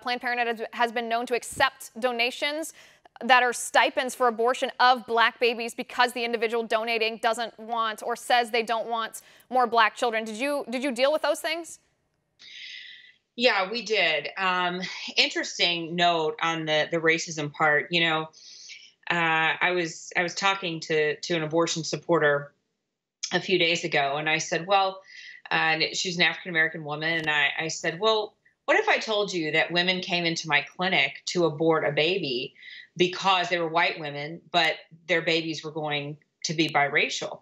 Planned Parenthood has been known to accept donations that are stipends for abortion of black babies because the individual donating doesn't want or says they don't want more black children. Did you deal with those things? Yeah, we did. Interesting note on the racism part. I was talking to an abortion supporter a few days ago, and I said, well, and she's an African American woman, and I said, well, what if I told you that women came into my clinic to abort a baby because they were white women, but their babies were going to be biracial?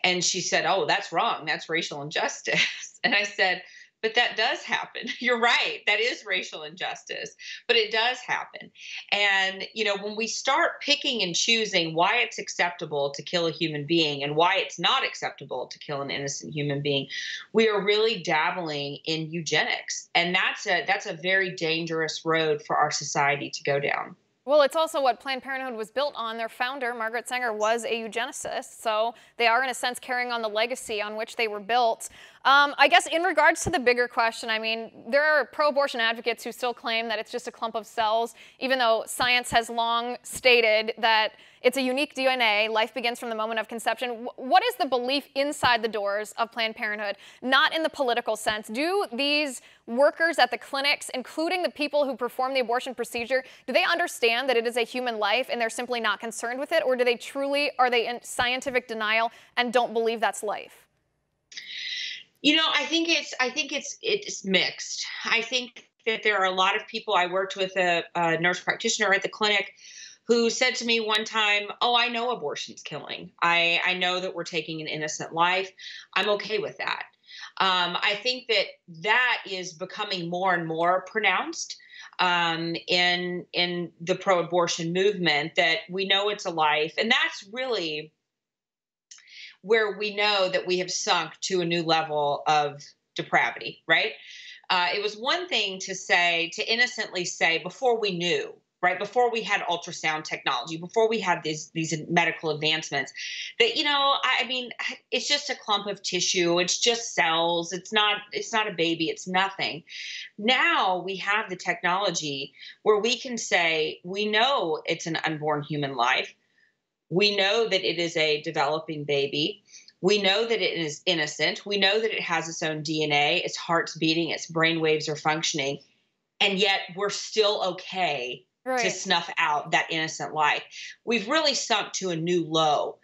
And she said, oh, that's wrong. That's racial injustice. And I said, but that does happen. You're right. That is racial injustice, but it does happen. And, when we start picking and choosing why it's acceptable to kill a human being and why it's not acceptable to kill an innocent human being, we are really dabbling in eugenics. And that's a very dangerous road for our society to go down. Well, it's also what Planned Parenthood was built on. Their founder, Margaret Sanger, was a eugenicist, so they are, in a sense, carrying on the legacy on which they were built. I guess in regards to the bigger question, I mean, there are pro-abortion advocates who still claim that it's just a clump of cells, even though science has long stated that it's a unique DNA. Life begins from the moment of conception. What is the belief inside the doors of Planned Parenthood, not in the political sense? Do these workers at the clinics, including the people who perform the abortion procedure, do they understand that it is a human life and they're simply not concerned with it? Or are they in scientific denial and don't believe that's life? I think it's mixed. I think that there are a lot of people. I worked with a nurse practitioner at the clinic who said to me one time, oh, I know abortion's killing. I know that we're taking an innocent life. I'm okay with that. I think that is becoming more and more pronounced in the pro-abortion movement, that we know it's a life. And that's really where we know that we have sunk to a new level of depravity, right? It was one thing to innocently say, before we knew, right, before we had ultrasound technology, before we had these medical advancements, that, I mean, it's just a clump of tissue. It's just cells. It's not a baby. It's nothing. Now we have the technology where we can say, we know it's an unborn human life. We know that it is a developing baby. We know that it is innocent. We know that it has its own DNA, its heart's beating, its brain waves are functioning. And yet we're still okay to Right. snuff out that innocent life. We've really sunk to a new low